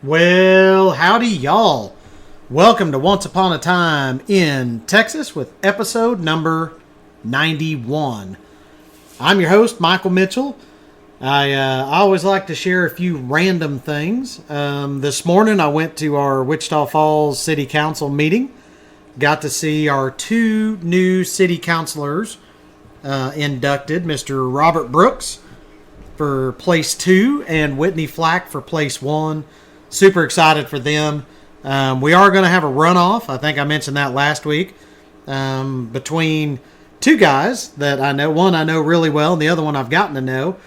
Well, howdy, y'all. Welcome to Once Upon a Time in Texas with episode number 91. I'm your host, Michael Mitchell. I always like to share a few random things. This morning I went to our Wichita Falls City Council meeting. Got to see our two new city councilors inducted, Mr. Robert Brooks for place 2 and Whitney Flack for place 1. Super excited for them. We are going to have a runoff. I think I mentioned that last week. Between two guys that I know. One I know really well, and the other one I've gotten to know.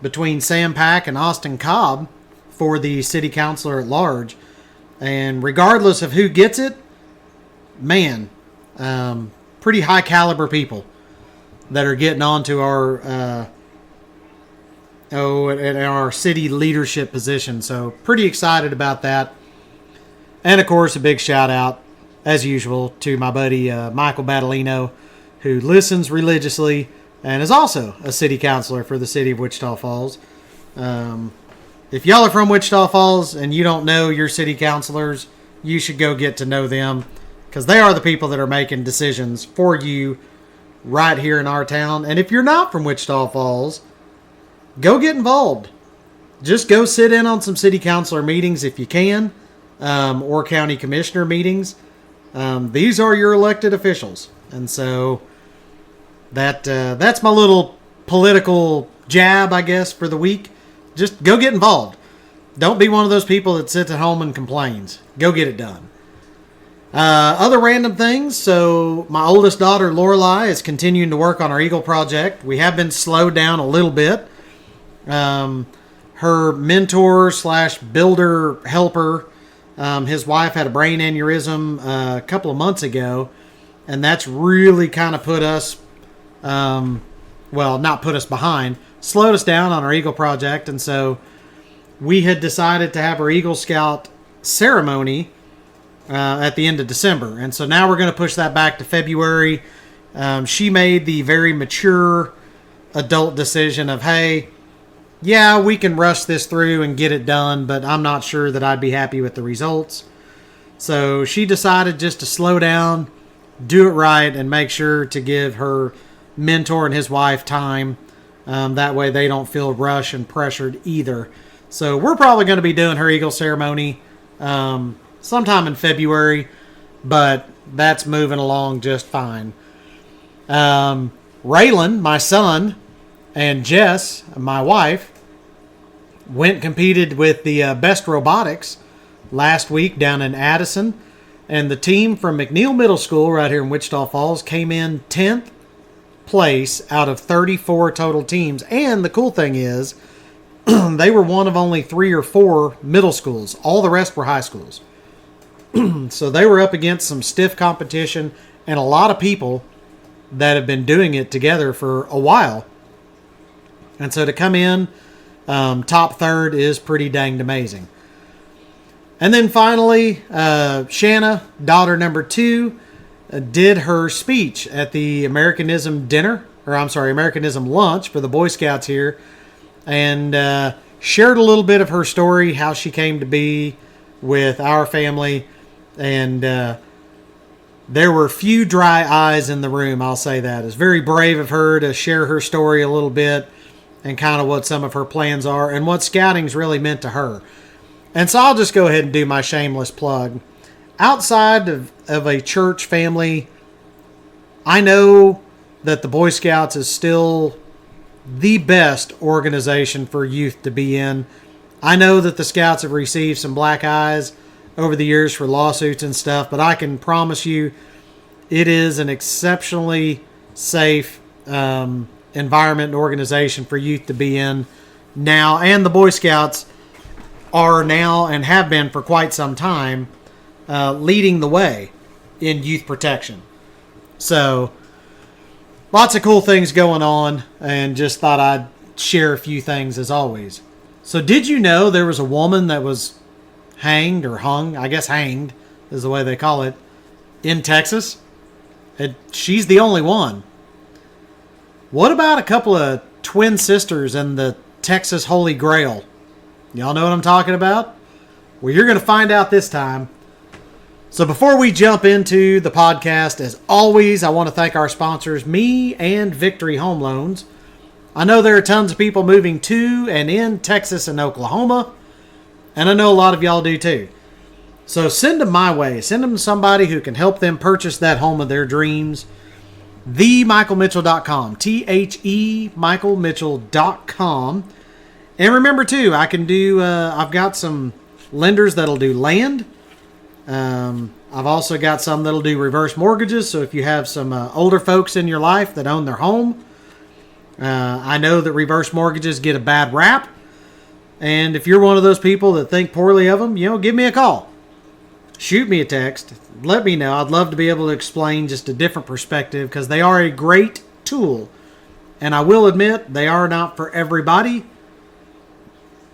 Between Sam Pack and Austin Cobb for the city councilor at large. And regardless of who gets it, man, pretty high caliber people that are getting onto our at our city leadership position. So pretty excited about that. And of course, a big shout out, as usual, to my buddy Michael Battolino, who listens religiously and is also a city councilor for the city of Wichita Falls. If y'all are from Wichita Falls and you don't know your city councilors, you should go get to know them, because they are the people that are making decisions for you right here in our town. And if you're not from Wichita Falls, go get involved. Just go sit in on some city councilor meetings if you can, or county commissioner meetings. These are your elected officials. And so that's my little political jab, I guess, for the week. Just go get involved. Don't be one of those people that sits at home and complains. Go get it done. Other random things. So my oldest daughter, Lorelai, is continuing to work on our Eagle project. We have been slowed down a little bit. Her mentor / builder helper, his wife had a brain aneurysm a couple of months ago, and that's really kind of put us, not put us behind, slowed us down on our Eagle project. And so we had decided to have our Eagle Scout ceremony at the end of December. And so now we're going to push that back to February. She made the very mature adult decision of, hey, yeah, we can rush this through and get it done, but I'm not sure that I'd be happy with the results. So she decided just to slow down, do it right, and make sure to give her mentor and his wife time. That way they don't feel rushed and pressured either. So we're probably going to be doing her Eagle ceremony sometime in February, but that's moving along just fine. Raylan, my son, and Jess, my wife, went and competed with the Best Robotics last week down in Addison. And the team from McNeil Middle School right here in Wichita Falls came in 10th place out of 34 total teams. And the cool thing is, they were one of only 3 or 4 middle schools. All the rest were high schools. So they were up against some stiff competition and a lot of people that have been doing it together for a while. And so to come in top third is pretty dang amazing. And then finally, Shanna, daughter number 2, did her speech at the Americanism lunch for the Boy Scouts here, and shared a little bit of her story, how she came to be with our family. And there were few dry eyes in the room, I'll say that. It's very brave of her to share her story a little bit and kind of what some of her plans are and what scouting's really meant to her. And so I'll just go ahead and do my shameless plug. Outside of a church family, I know that the Boy Scouts is still the best organization for youth to be in. I know that the Scouts have received some black eyes over the years for lawsuits and stuff, but I can promise you it is an exceptionally safe environment and organization for youth to be in now. And the Boy Scouts are now, and have been for quite some time, leading the way in youth protection. So lots of cool things going on, and just thought I'd share a few things as always. So did you know there was a woman that was hanged, or hung, I guess hanged is the way they call it, in Texas? She's the only one. What about a couple of twin sisters in the Texas Holy Grail? Y'all know what I'm talking about? Well, you're going to find out this time. So before we jump into the podcast, as always, I want to thank our sponsors, me and Victory Home Loans. I know there are tons of people moving to and in Texas and Oklahoma, and I know a lot of y'all do too. So send them my way. Send them to somebody who can help them purchase that home of their dreams. TheMichaelMitchell.com. TheMichaelMitchell.com. And remember too, I can do, I've got some lenders that'll do land. I've also got some that'll do reverse mortgages. So if you have some older folks in your life that own their home, I know that reverse mortgages get a bad rap. And if you're one of those people that think poorly of them, give me a call. Shoot me a text. Let me know. I'd love to be able to explain just a different perspective because they are a great tool. And I will admit, they are not for everybody.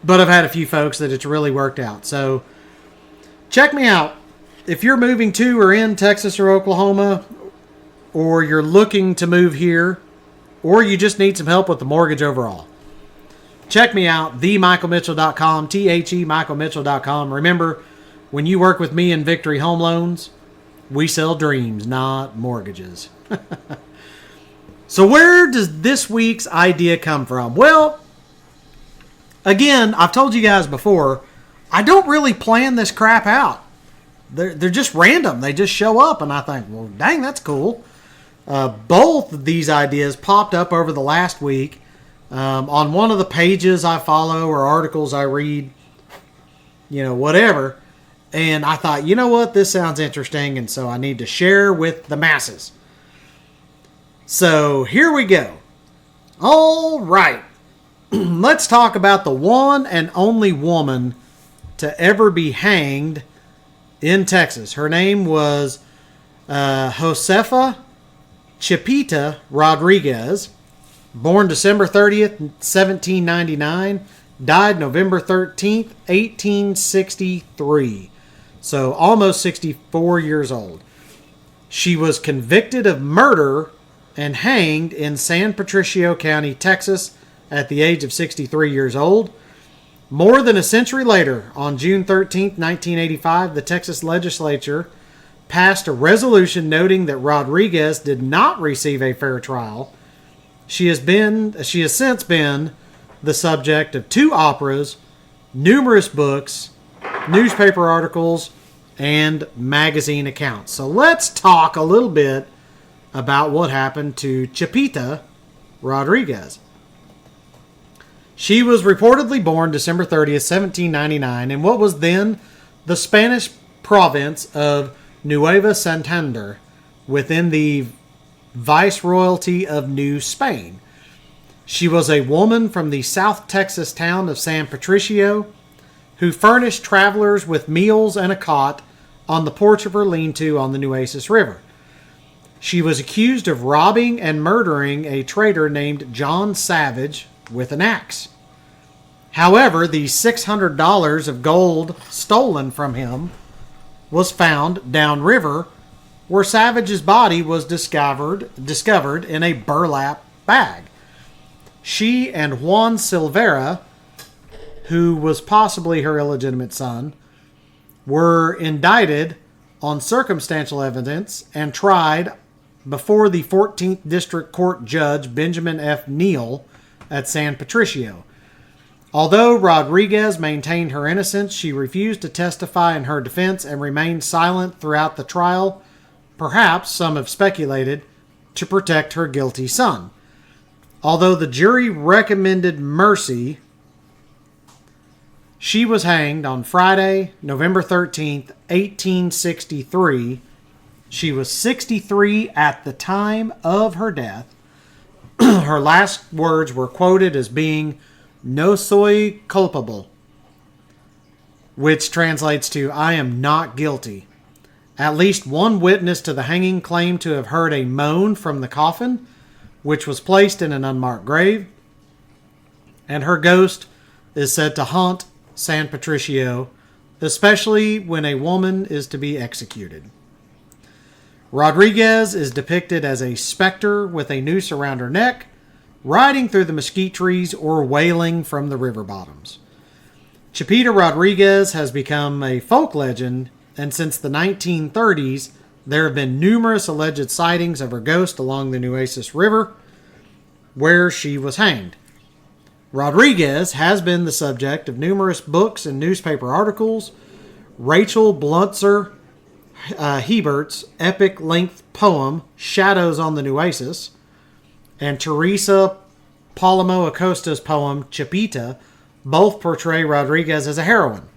But I've had a few folks that it's really worked out. So check me out. If you're moving to or in Texas or Oklahoma, or you're looking to move here, or you just need some help with the mortgage overall, check me out, TheMichaelMitchell.com, TheMichaelMitchell.com. Remember, when you work with me in Victory Home Loans, we sell dreams, not mortgages. So where does this week's idea come from? Well, again, I've told you guys before, I don't really plan this crap out. They're just random. They just show up, and I think, well, dang, that's cool. Both of these ideas popped up over the last week on one of the pages I follow or articles I read, whatever. And I thought, you know what, this sounds interesting, and so I need to share with the masses. So here we go. All right. Let's talk about the one and only woman to ever be hanged in Texas. Her name was Josefa Chipita Rodriguez, born December 30th, 1799, died November 13th, 1863. So almost 64 years old. She was convicted of murder and hanged in San Patricio County, Texas, at the age of 63 years old. More than a century later, on June 13, 1985, the Texas legislature passed a resolution noting that Rodriguez did not receive a fair trial. She has since been the subject of 2 operas, numerous books, newspaper articles, and magazine accounts. So let's talk a little bit about what happened to Chipita Rodriguez. She was reportedly born December 30th, 1799, in what was then the Spanish province of Nueva Santander, within the Viceroyalty of New Spain. She was a woman from the South Texas town of San Patricio who furnished travelers with meals and a cot on the porch of her lean-to on the Nueces River. She was accused of robbing and murdering a trader named John Savage with an axe. However, the $600 of gold stolen from him was found downriver, where Savage's body was discovered in a burlap bag. She and Juan Silvera, who was possibly her illegitimate son, were indicted on circumstantial evidence and tried before the 14th District Court Judge Benjamin F. Neal at San Patricio. Although Rodriguez maintained her innocence, she refused to testify in her defense and remained silent throughout the trial, perhaps, some have speculated, to protect her guilty son. Although the jury recommended mercy, she was hanged on Friday, November 13th, 1863. She was 63 at the time of her death. Her last words were quoted as being, "No soy culpable," which translates to, "I am not guilty." At least one witness to the hanging claimed to have heard a moan from the coffin, which was placed in an unmarked grave, and her ghost is said to haunt San Patricio, especially when a woman is to be executed. Rodriguez is depicted as a specter with a noose around her neck, riding through the mesquite trees or wailing from the river bottoms. Chipita Rodriguez has become a folk legend, and since the 1930s, there have been numerous alleged sightings of her ghost along the Nueces River, where she was hanged. Rodriguez has been the subject of numerous books and newspaper articles. Rachel Bluntzer Hebert's epic-length poem, Shadows on the Nueces, and Teresa Palomo Acosta's poem, Chipita, both portray Rodriguez as a heroine.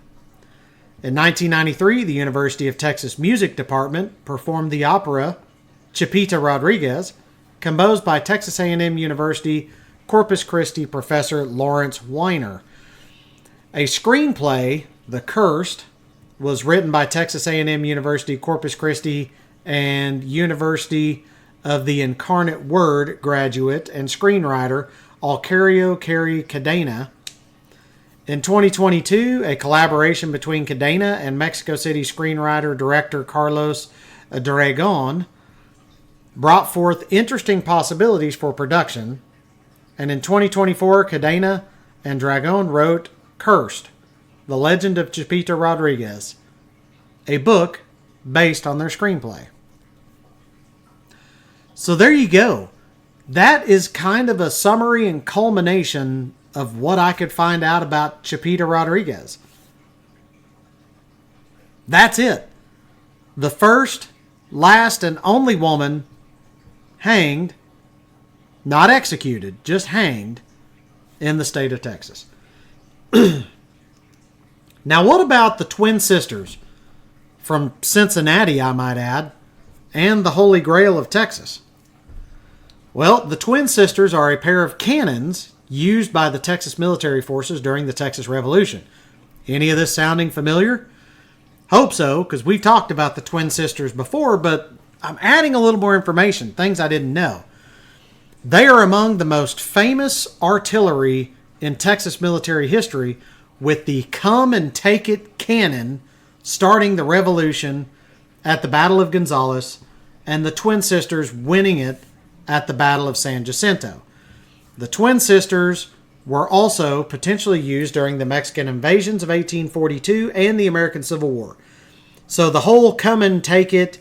In 1993, the University of Texas Music Department performed the opera Chipita Rodriguez, composed by Texas A&M University Corpus Christi professor Lawrence Weiner. A screenplay, The Cursed, was written by Texas A&M University Corpus Christi and University of the Incarnate Word graduate and screenwriter Alcario Carey Cadena. In 2022, a collaboration between Cadena and Mexico City screenwriter-director Carlos Dragon brought forth interesting possibilities for production, and in 2024, Cadena and Dragon wrote Cursed, The Legend of Chipita Rodriguez, a book based on their screenplay. So there you go. That is kind of a summary and culmination of what I could find out about Chipita Rodriguez. That's it. The first, last, and only woman hanged, not executed, just hanged, in the state of Texas. Now, what about the twin sisters from Cincinnati, I might add, and the Holy Grail of Texas? Well, the twin sisters are a pair of cannons used by the Texas military forces during the Texas Revolution. Any of this sounding familiar? Hope so, because we've talked about the twin sisters before, but I'm adding a little more information, things I didn't know. They are among the most famous artillery in Texas military history, with the Come and Take It cannon starting the revolution at the Battle of Gonzales, and the twin sisters winning it at the Battle of San Jacinto. The twin sisters were also potentially used during the Mexican invasions of 1842 and the American Civil War. So the whole Come and Take It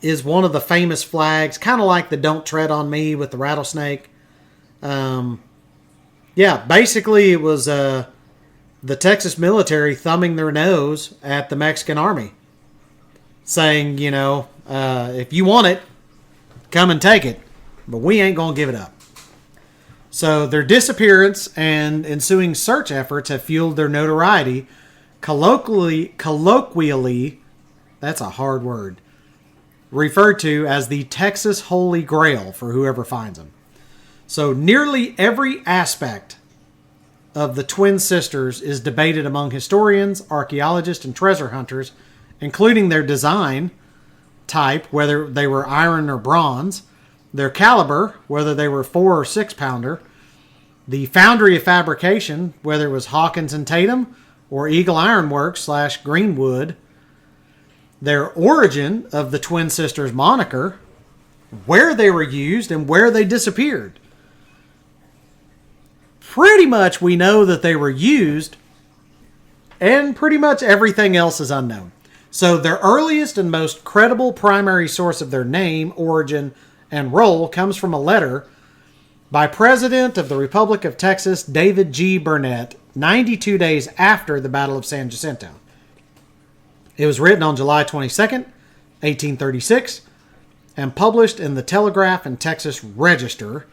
is one of the famous flags, kind of like the Don't Tread on Me with the rattlesnake. Basically it was the Texas military thumbing their nose at the Mexican army, saying, if you want it, come and take it, but we ain't going to give it up. So their disappearance and ensuing search efforts have fueled their notoriety, colloquially, that's a hard word, referred to as the Texas Holy Grail for whoever finds them. So nearly every aspect of the twin sisters is debated among historians, archaeologists, and treasure hunters, including their design type, whether they were iron or bronze, their caliber, whether they were 4 or 6 pounder, the foundry of fabrication, whether it was Hawkins and Tatum or Eagle Iron Works / Greenwood, their origin of the twin sisters moniker, where they were used, and where they disappeared. Pretty much we know that they were used, and pretty much everything else is unknown. So their earliest and most credible primary source of their name, origin, and role comes from a letter by President of the Republic of Texas, David G. Burnett, 92 days after the Battle of San Jacinto. It was written on July 22nd, 1836, and published in the Telegraph and Texas Register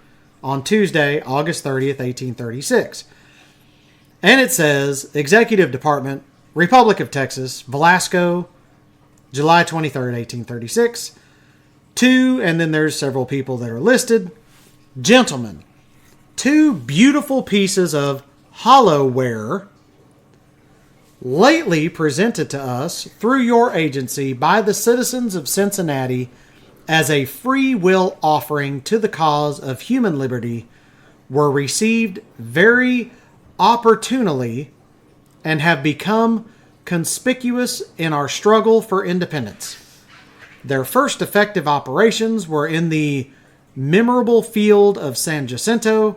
on Tuesday, August 30th, 1836. And it says, Executive Department, Republic of Texas, Velasco, July 23rd, 1836. To, and then there's several people that are listed. Gentlemen, 2 beautiful pieces of hollowware lately presented to us through your agency by the citizens of Cincinnati as a free will offering to the cause of human liberty were received very opportunely and have become conspicuous in our struggle for independence. Their first effective operations were in the memorable field of San Jacinto,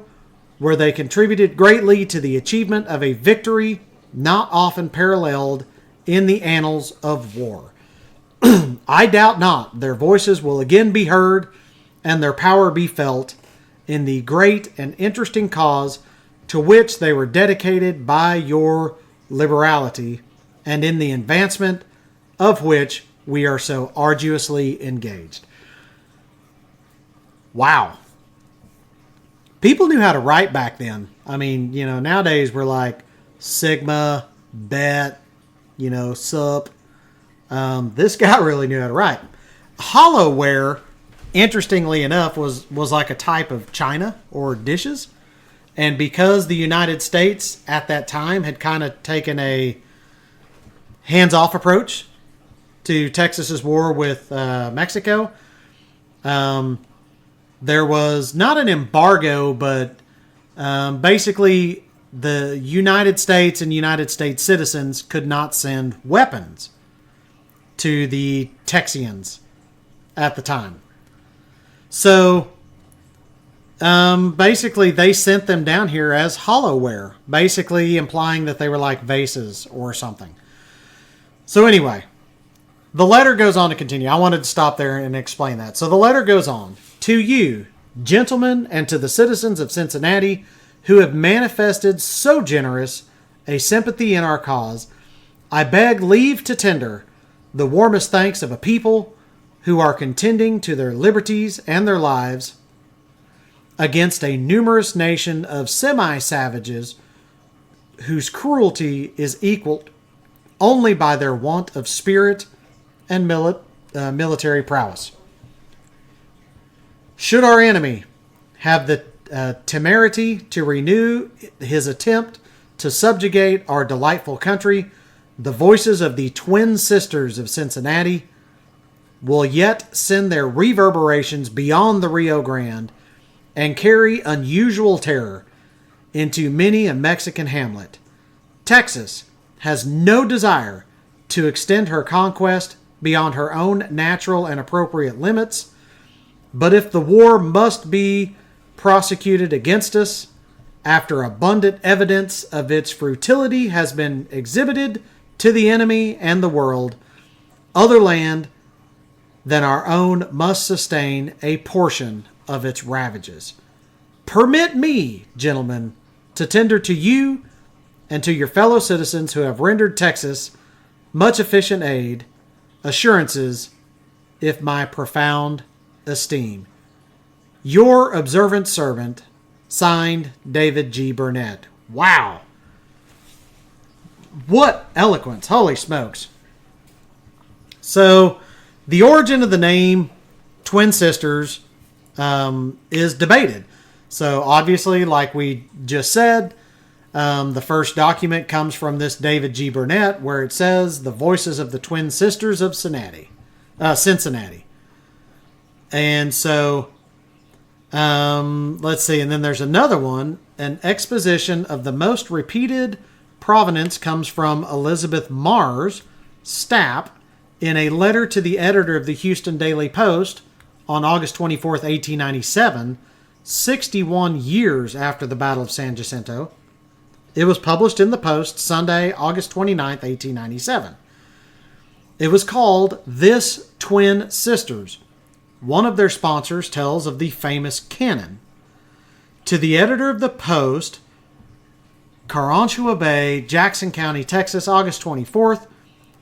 where they contributed greatly to the achievement of a victory not often paralleled in the annals of war. I doubt not their voices will again be heard and their power be felt in the great and interesting cause to which they were dedicated by your liberality, and in the advancement of which we are so arduously engaged. Wow. People knew how to write back then. I mean, nowadays we're like Sigma, Bet, Sup. This guy really knew how to write. Hollowware, interestingly enough, was like a type of china or dishes. And because the United States at that time had kind of taken a hands-off approach to Texas's war with Mexico, there was not an embargo, but basically the United States and United States citizens could not send weapons to the Texians at the time. So basically they sent them down here as hollowware, basically implying that they were like vases or something. So anyway, the letter goes on to continue. I wanted to stop there and explain that. So the letter goes on. To you, gentlemen, and to the citizens of Cincinnati who have manifested so generous a sympathy in our cause, I beg leave to tender the warmest thanks of a people who are contending to their liberties and their lives against a numerous nation of semi-savages whose cruelty is equaled only by their want of spirit and military prowess. Should our enemy have the temerity to renew his attempt to subjugate our delightful country, the voices of the twin sisters of Cincinnati will yet send their reverberations beyond the Rio Grande and carry unusual terror into many a Mexican hamlet. Texas has no desire to extend her conquest beyond her own natural and appropriate limits, but if the war must be prosecuted against us, after abundant evidence of its futility has been exhibited to the enemy and the world, other land than our own must sustain a portion of its ravages. Permit me, gentlemen, to tender to you and to your fellow citizens who have rendered Texas much efficient aid, assurances, if my profound esteem. Your observant servant, signed David G. Burnett. Wow. What eloquence. Holy smokes. So, the origin of the name Twin Sisters is debated. So, obviously, like we just said, the first document comes from this David G. Burnett, where it says, the voices of the Twin Sisters of Cincinnati. And so, let's see. And then there's another one. An exposition of the most repeated provenance comes from Elizabeth Mars Stapp in a letter to the editor of the Houston Daily Post on August 24th, 1897, 61 years after the Battle of San Jacinto. It was published in the Post Sunday, August 29th, 1897. It was called This Twin Sisters. One of their sponsors tells of the famous cannon. To the editor of the Post, Caranchua Bay, Jackson County, Texas, August 24th.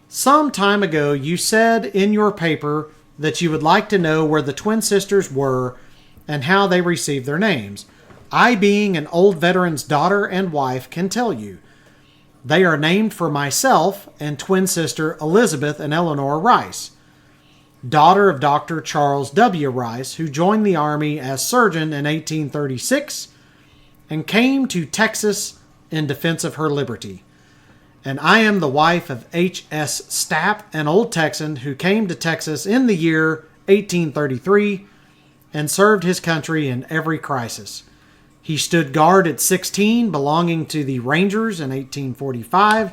Some time ago you said in your paper that you would like to know where the twin sisters were and how they received their names. I, being an old veteran's daughter and wife, can tell you. They are named for myself and twin sister Elizabeth and Eleanor Rice, daughter of Dr. Charles W. Rice, who joined the Army as surgeon in 1836 and came to Texas in defense of her liberty. And I am the wife of H.S. Stapp, an old Texan who came to Texas in the year 1833 and served his country in every crisis. He stood guard at 16, belonging to the Rangers in 1845,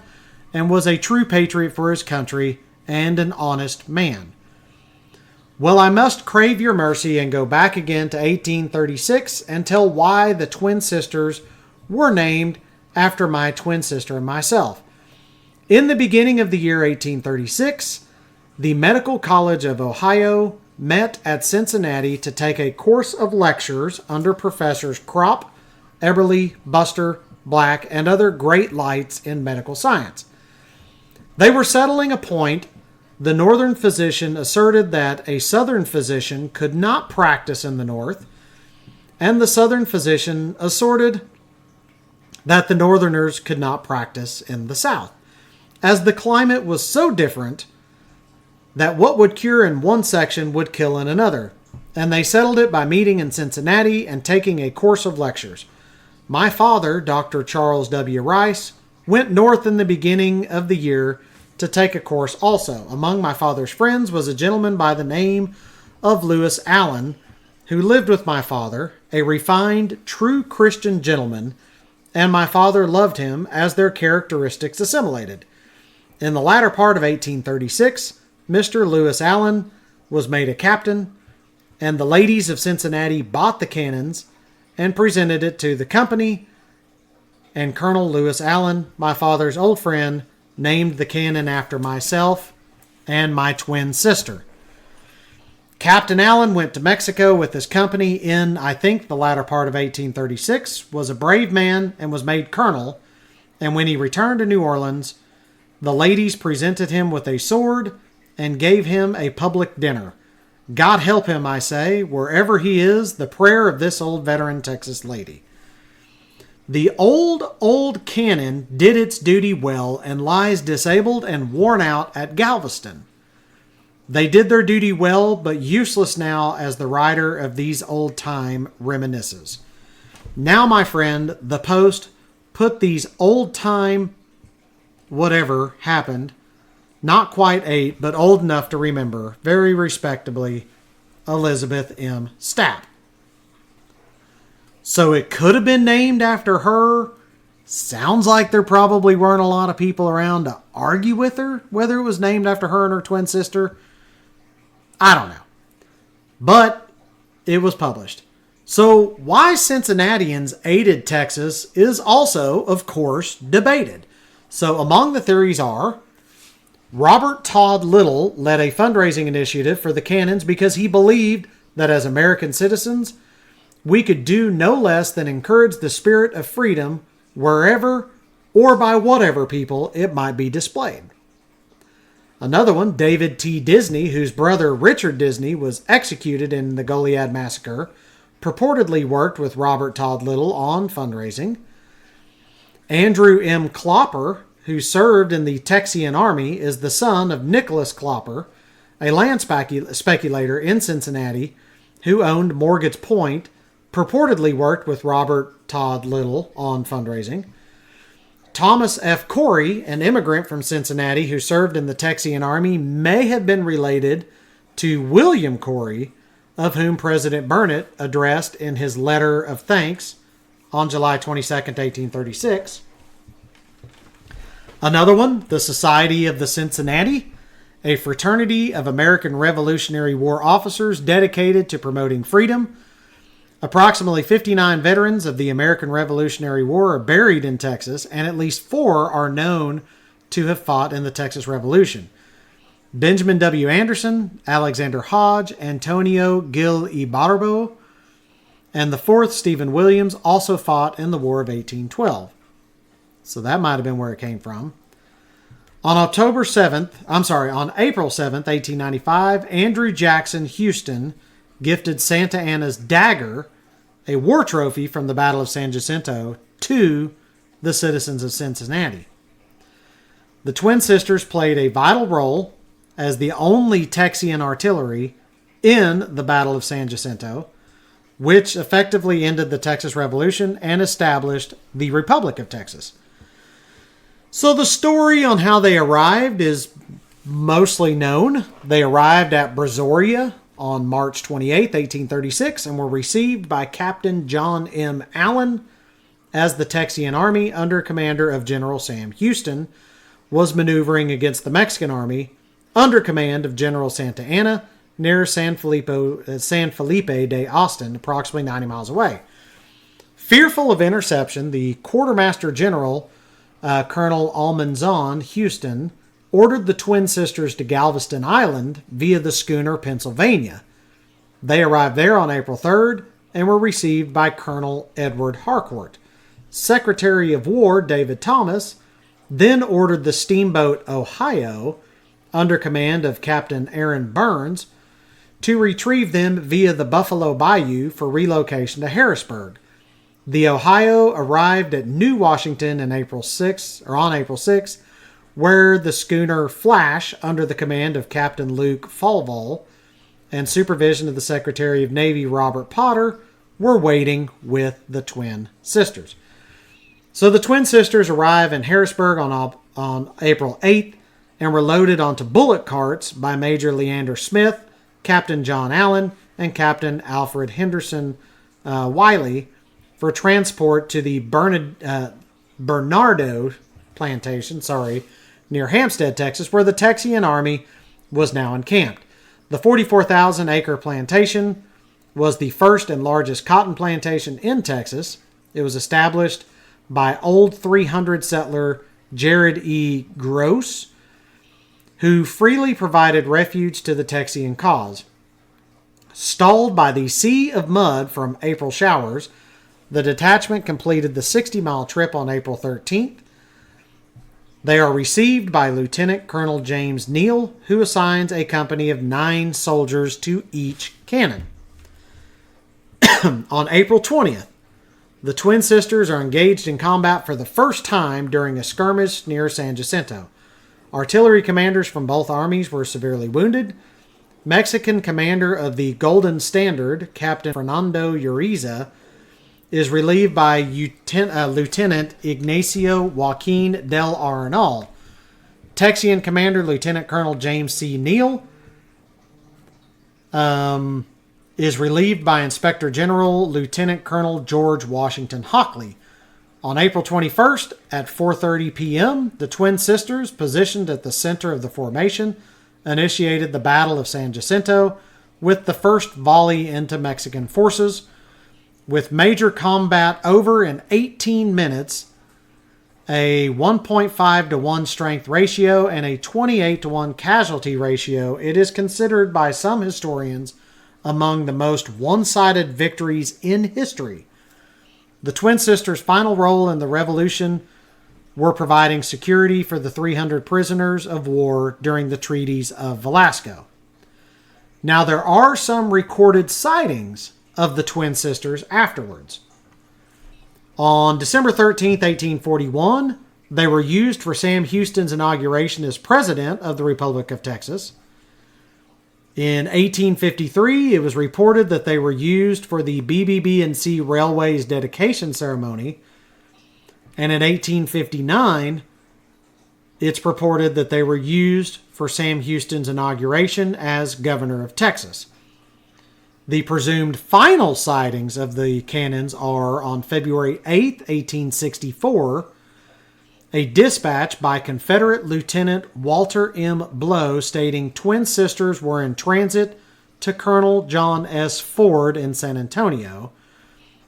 and was a true patriot for his country and an honest man. Well, I must crave your mercy and go back again to 1836 and tell why the twin sisters were named after my twin sister and myself. In the beginning of the year 1836, the Medical College of Ohio met at Cincinnati to take a course of lectures under Professors Kropp, Eberly, Buster, Black, and other great lights in medical science. They were settling a point. The northern physician asserted that a southern physician could not practice in the north, and the southern physician asserted that the northerners could not practice in the south, as the climate was so different that what would cure in one section would kill in another, and they settled it by meeting in Cincinnati and taking a course of lectures. My father, Dr. Charles W. Rice, went north in the beginning of the year to take a course also. Among my father's friends was a gentleman by the name of Lewis Allen, who lived with my father, a refined, true Christian gentleman, and my father loved him as their characteristics assimilated. In the latter part of 1836, Mr. Lewis Allen was made a captain, and the ladies of Cincinnati bought the cannons and presented it to the company, and Colonel Lewis Allen, my father's old friend, named the cannon after myself and my twin sister. Captain Allen went to Mexico with his company in, I think, the latter part of 1836, was a brave man and was made colonel, and when he returned to New Orleans, the ladies presented him with a sword and gave him a public dinner. God help him, I say, wherever he is, the prayer of this old veteran Texas lady. The old cannon did its duty well and lies disabled and worn out at Galveston. They did their duty well, but useless now, as the writer of these old-time reminisces. Now, my friend, the Post put these old-time whatever happened, not quite 8, but old enough to remember, very respectably, Elizabeth M. Stapp. So it could have been named after her. Sounds like there probably weren't a lot of people around to argue with her whether it was named after her and her twin sister. I don't know. But it was published. So why Cincinnatians aided Texas is also, of course, debated. So among the theories are: Robert Todd Little led a fundraising initiative for the cannons because he believed that as American citizens, we could do no less than encourage the spirit of freedom wherever or by whatever people it might be displayed. Another one, David T. Disney, whose brother Richard Disney was executed in the Goliad Massacre, purportedly worked with Robert Todd Little on fundraising. Andrew M. Clopper, who served in the Texian Army, is the son of Nicholas Clopper, a land speculator in Cincinnati who owned Morgan's Point, purportedly worked with Robert Todd Little on fundraising. Thomas F. Corey, an immigrant from Cincinnati who served in the Texian Army, may have been related to William Corey, of whom President Burnett addressed in his letter of thanks on July 22, 1836. Another one, the Society of the Cincinnati, a fraternity of American Revolutionary War officers dedicated to promoting freedom. Approximately 59 veterans of the American Revolutionary War are buried in Texas, and at least 4 are known to have fought in the Texas Revolution. Benjamin W. Anderson, Alexander Hodge, Antonio Gil Ibarbo, and the 4th, Stephen Williams, also fought in the War of 1812. So that might have been where it came from. On April 7th, 1895, Andrew Jackson Houston gifted Santa Anna's dagger, a war trophy from the Battle of San Jacinto, to the citizens of Cincinnati. The twin sisters played a vital role as the only Texian artillery in the Battle of San Jacinto, which effectively ended the Texas Revolution and established the Republic of Texas. So the story on how they arrived is mostly known. They arrived at Brazoria on March 28, 1836, and were received by Captain John M. Allen as the Texian Army, under commander of General Sam Houston, was maneuvering against the Mexican Army under command of General Santa Anna near San Felipe de Austin, approximately 90 miles away. Fearful of interception, the Quartermaster General, Colonel Almanzon Houston, ordered the twin sisters to Galveston Island via the schooner Pennsylvania. They arrived there on April 3rd and were received by Colonel Edward Harcourt. Secretary of War David Thomas then ordered the steamboat Ohio, under command of Captain Aaron Burns, to retrieve them via the Buffalo Bayou for relocation to Harrisburg. The Ohio arrived at New Washington on April 6th, where the schooner Flash, under the command of Captain Luke Falval and supervision of the Secretary of Navy Robert Potter, were waiting with the twin sisters. So the twin sisters arrive in Harrisburg on April 8th and were loaded onto bullock carts by Major Leander Smith, Captain John Allen, and Captain Alfred Henderson Wiley for transport to the Bernardo Plantation, near Hampstead, Texas, where the Texian army was now encamped. The 44,000-acre plantation was the first and largest cotton plantation in Texas. It was established by old 300 settler Jared E. Gross, who freely provided refuge to the Texian cause. Stalled by the sea of mud from April showers, the detachment completed the 60-mile trip on April 13th. They are received by Lieutenant Colonel James Neal, who assigns a company of 9 soldiers to each cannon. On April 20th, the twin sisters are engaged in combat for the first time during a skirmish near San Jacinto. Artillery commanders from both armies were severely wounded. Mexican commander of the Golden Standard, Captain Fernando Uriza, is relieved by Lieutenant Ignacio Joaquin del Arenal. Texian commander, Lieutenant Colonel James C. Neal, is relieved by Inspector General Lieutenant Colonel George Washington Hockley. On April 21st at 4:30 p.m., the twin sisters, positioned at the center of the formation, initiated the Battle of San Jacinto with the first volley into Mexican forces. With major combat over in 18 minutes, a 1.5 to 1 strength ratio, and a 28 to 1 casualty ratio, it is considered by some historians among the most one-sided victories in history. The twin sisters' final role in the revolution were providing security for the 300 prisoners of war during the treaties of Velasco. Now, there are some recorded sightings of the twin sisters afterwards. On December 13th, 1841, they were used for Sam Houston's inauguration as president of the Republic of Texas. In 1853, it was reported that they were used for the BB&C Railway's dedication ceremony. And in 1859, it's purported that they were used for Sam Houston's inauguration as governor of Texas. The presumed final sightings of the cannons are on February 8, 1864, a dispatch by Confederate Lieutenant Walter M. Blow stating twin sisters were in transit to Colonel John S. Ford in San Antonio.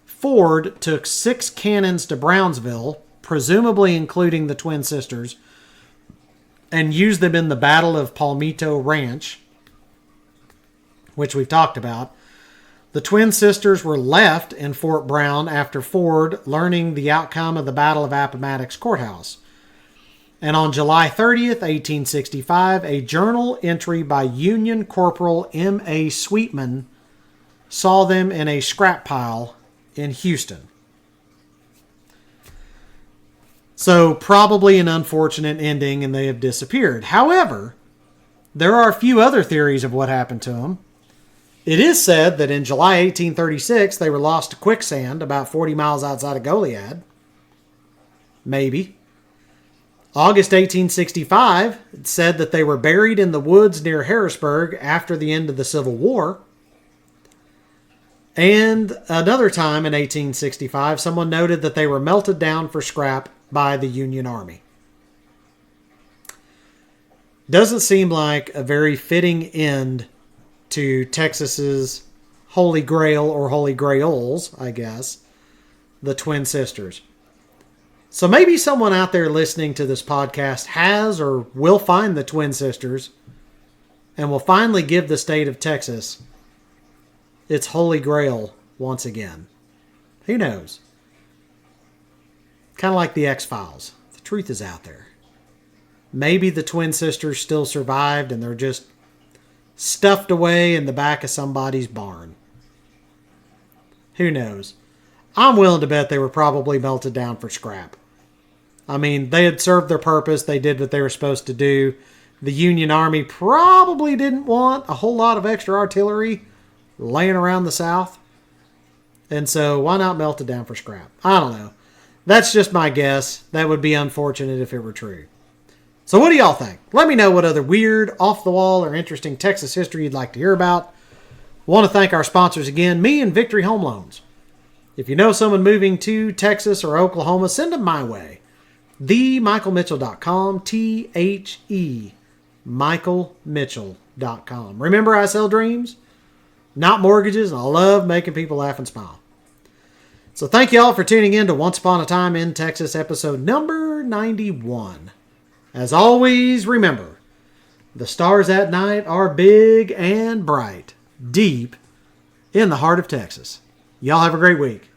Ford took 6 cannons to Brownsville, presumably including the twin sisters, and used them in the Battle of Palmito Ranch, which we've talked about. The twin sisters were left in Fort Brown after Ford learning the outcome of the Battle of Appomattox Courthouse. And on July 30th, 1865, a journal entry by Union Corporal M.A. Sweetman saw them in a scrap pile in Houston. So probably an unfortunate ending, and they have disappeared. However, there are a few other theories of what happened to them. It is said that in July 1836, they were lost to quicksand about 40 miles outside of Goliad. Maybe. August 1865, it said that they were buried in the woods near Harrisburg after the end of the Civil War. And another time in 1865, someone noted that they were melted down for scrap by the Union Army. Doesn't seem like a very fitting end to Texas's Holy Grail, or Holy Grails, I guess, the Twin Sisters. So maybe someone out there listening to this podcast has or will find the Twin Sisters and will finally give the state of Texas its Holy Grail once again. Who knows? Kind of like the X-Files. The truth is out there. Maybe the Twin Sisters still survived and they're just stuffed away in the back of somebody's barn. Who knows? I'm willing to bet they were probably melted down for scrap. I mean, they had served their purpose. They did what they were supposed to do. The Union Army probably didn't want a whole lot of extra artillery laying around the South. And so why not melt it down for scrap? I don't know. That's just my guess. That would be unfortunate if it were true. So what do y'all think? Let me know what other weird, off-the-wall, or interesting Texas history you'd like to hear about. Want to thank our sponsors again, me and Victory Home Loans. If you know someone moving to Texas or Oklahoma, send them my way. TheMichaelMitchell.com, T-H-E, MichaelMitchell.com. Remember, I sell dreams, not mortgages, and I love making people laugh and smile. So thank you all for tuning in to Once Upon a Time in Texas, episode number 91. As always, remember, the stars at night are big and bright, deep in the heart of Texas. Y'all have a great week.